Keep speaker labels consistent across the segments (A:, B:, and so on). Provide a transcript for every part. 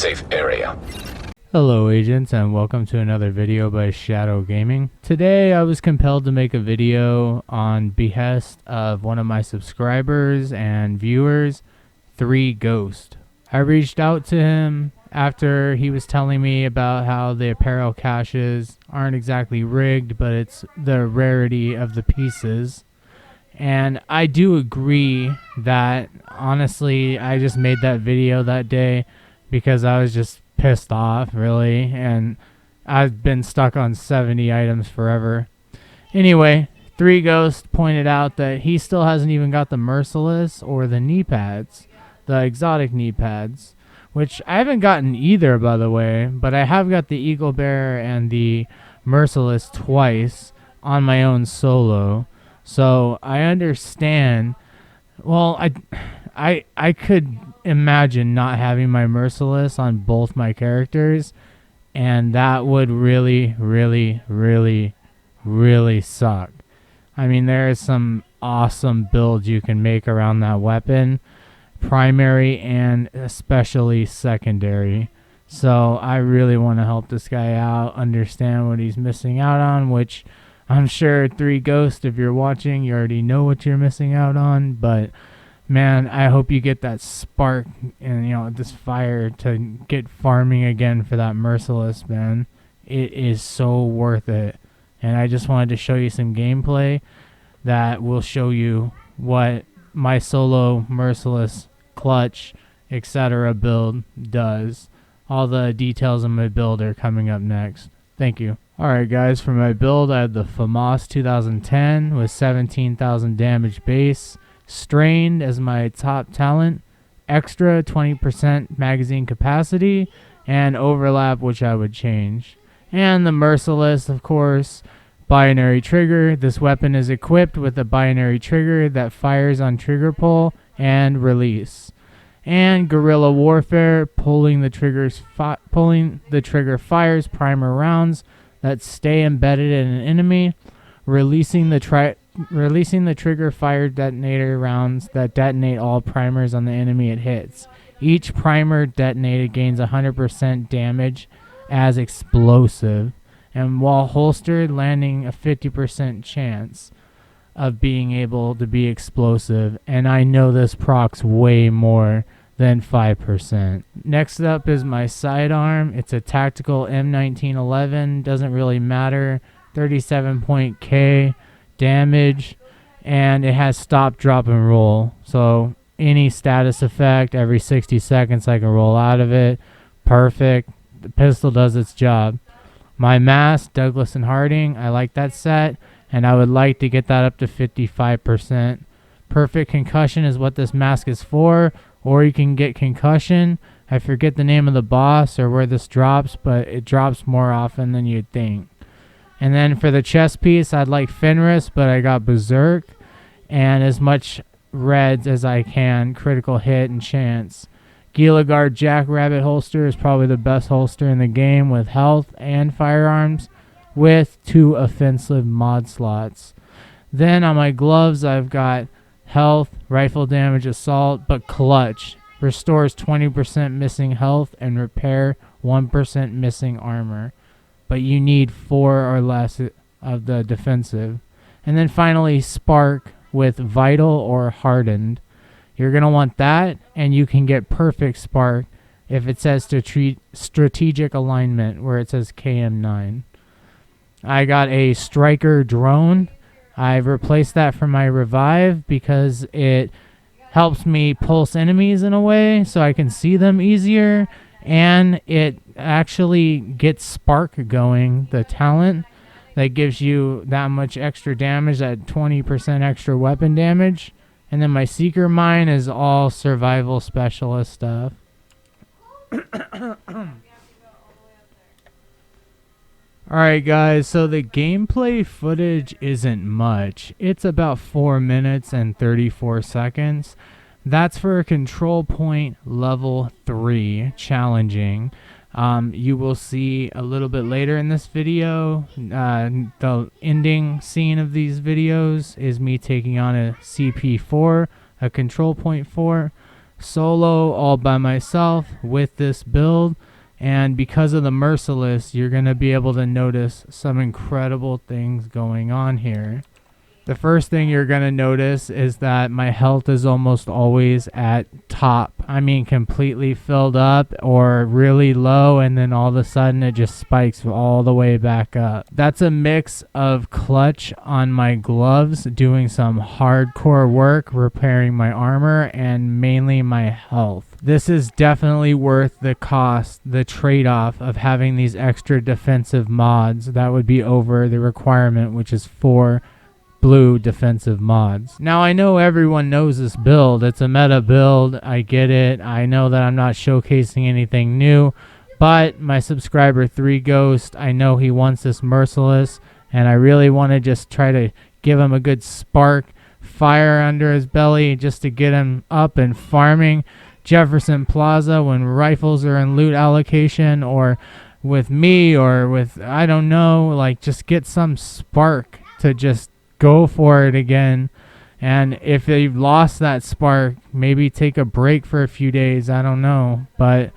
A: safe area.
B: Hello agents, and welcome to another video by Shadow Gaming. Today I was compelled to make a video on behest of one of my subscribers and viewers, 3Ghost. I reached out to him after he was telling me about how the apparel caches aren't exactly rigged, but it's the rarity of the pieces. And I do agree that, honestly, I just made that video that day because I was just pissed off, really, and I've been stuck on 70 items forever. Anyway, 3Ghost pointed out that he still hasn't even got the Merciless or the knee pads, the exotic knee pads, which I haven't gotten either, by the way, but I have got the Eagle Bear and the Merciless twice on my own solo. So I understand. Well, I could imagine not having my Merciless on both my characters, and that would really suck. I mean, there is some awesome builds you can make around that weapon, primary and especially secondary. So I really want to help this guy out, understand what he's missing out on, which I'm sure 3Ghost, if you're watching, you already know what you're missing out on, but man, I hope you get that spark and, this fire to get farming again for that Merciless, man. It is so worth it. And I just wanted to show you some gameplay that will show you what my solo Merciless clutch, etc. build does. All the details of my build are coming up next. Thank you. Alright guys, for my build I had the FAMAS 2010 with 17,000 damage base, Strained as my top talent, extra 20% magazine capacity, and overlap, which I would change. And the Merciless, of course, binary trigger. This weapon is equipped with a binary trigger that fires on trigger pull and release. And guerrilla warfare, pulling the trigger fires primer rounds that stay embedded in an enemy, releasing the trigger fire detonator rounds that detonate all primers on the enemy it hits. Each primer detonated gains 100% damage as explosive, and while holstered, landing a 50% chance of being able to be explosive, and I know this procs way more than 5%. Next up is my sidearm. It's a tactical M1911, doesn't really matter, 37 K damage, and it has stop, drop, and roll. So any status effect every 60 seconds I can roll out of it. Perfect. The pistol does its job. My mask, Douglas and Harding, I like that set, and I would like to get that up to 55%. Perfect concussion is what this mask is for, or you can get concussion. I forget the name of the boss or where this drops, but it drops more often than you'd think. And then for the chest piece, I'd like Fenris, but I got Berserk, and as much reds as I can, critical hit and chance. Gila Guard Jackrabbit holster is probably the best holster in the game with health and firearms, with 2 offensive mod slots. Then on my gloves, I've got health, rifle damage, assault, but clutch. Restores 20% missing health and repair 1% missing armor. But you need 4 or less of the defensive. And then finally, spark with vital or hardened. You're going to want that, and you can get perfect spark if it says strategic alignment, where it says KM9. I got a striker drone. I've replaced that for my revive because it helps me pulse enemies in a way so I can see them easier, and it actually gets spark going, the talent that gives you that much extra damage, that 20% extra weapon damage. And then my seeker mine is all survival specialist stuff. Alright guys, so the gameplay footage isn't much. It's about 4 minutes and 34 seconds. That's for a control point level 3 challenging. You will see a little bit later in this video, the ending scene of these videos is me taking on a CP4, a control point 4. solo all by myself with this build. And because of the Merciless, you're going to be able to notice some incredible things going on here. The first thing you're going to notice is that my health is almost always at top. I mean, completely filled up or really low, and then all of a sudden it just spikes all the way back up. That's a mix of clutch on my gloves, doing some hardcore work, repairing my armor, and mainly my health. This is definitely worth the cost, the trade-off of having these extra defensive mods. That would be over the requirement, which is 4 blue defensive mods. Now I know everyone knows this build. It's a meta build. I get it. I know that I'm not showcasing anything new, but my subscriber 3Ghost, I know he wants this Merciless, and I really want to just try to give him a good spark, fire under his belly, just to get him up and farming Jefferson Plaza when rifles are in loot allocation, or with me, or with, I don't know, like just get some spark to just go for it again. And if you've lost that spark, maybe take a break for a few days. I don't know. But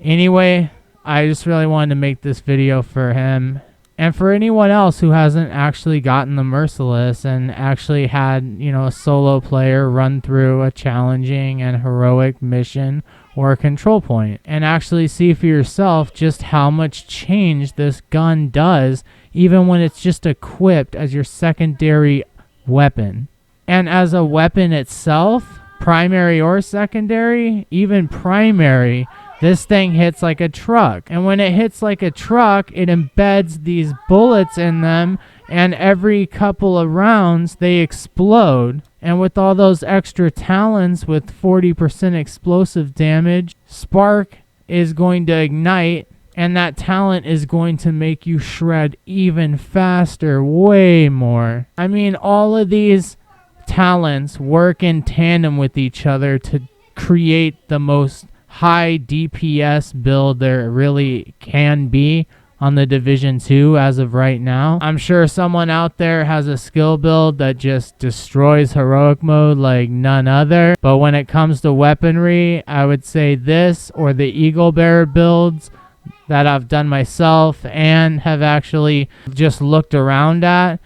B: anyway, I just really wanted to make this video for him. And for anyone else who hasn't actually gotten the Merciless and actually had, you know, a solo player run through a challenging and heroic mission or a control point, and actually see for yourself just how much change this gun does, even when it's just equipped as your secondary weapon. And as a weapon itself, primary or secondary, even primary, this thing hits like a truck. And when it hits like a truck, it embeds these bullets in them, and every couple of rounds they explode. And with all those extra talents with 40% explosive damage, spark is going to ignite, and that talent is going to make you shred even faster, way more. I mean, all of these talents work in tandem with each other to create the most high DPS build there really can be on the Division 2 as of right now. I'm sure someone out there has a skill build that just destroys heroic mode like none other. But when it comes to weaponry, I would say this or the Eagle Bearer builds that I've done myself and have actually just looked around at,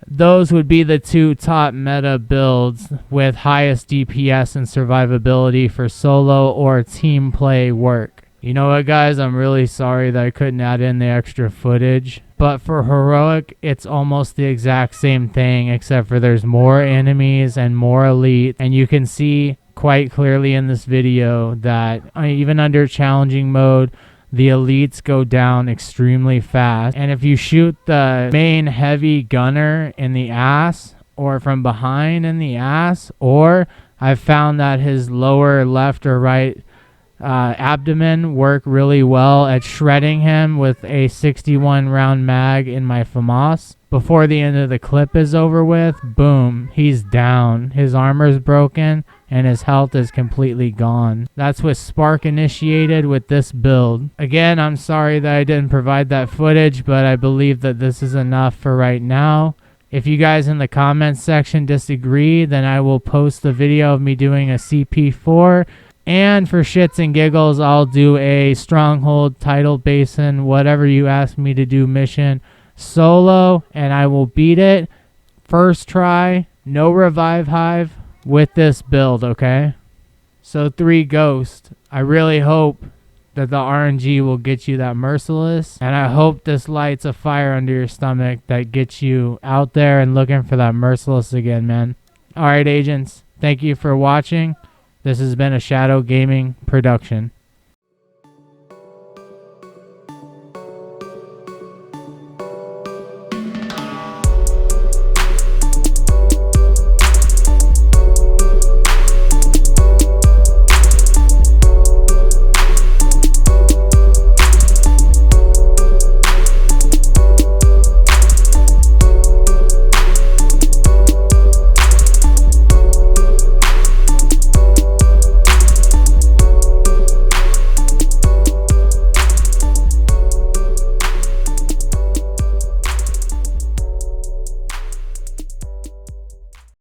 B: those would be the 2 top meta builds with highest DPS and survivability for solo or team play work. You know what, guys? I'm really sorry that I couldn't add in the extra footage. But for heroic, it's almost the exact same thing, except for there's more enemies and more elite. And you can see quite clearly in this video that even under challenging mode, the elites go down extremely fast. And if you shoot the main heavy gunner in the ass, or from behind in the ass, or I've found that his lower left or right abdomen work really well at shredding him with a 61 round mag in my FAMAS. Before the end of the clip is over with, boom, he's down. His armor's broken and his health is completely gone. That's with Spark initiated with this build. Again, I'm sorry that I didn't provide that footage, but I believe that this is enough for right now. If you guys in the comments section disagree, then I will post the video of me doing a CP4. And for shits and giggles, I'll do a Stronghold, Tidal Basin, whatever you ask me to do mission solo, and I will beat it first try, no revive hive with this build, okay? So 3Ghost, I really hope that the RNG will get you that Merciless, and I hope this lights a fire under your stomach that gets you out there and looking for that Merciless again, man. Alright, agents, thank you for watching. This has been a Shadow Gaming production.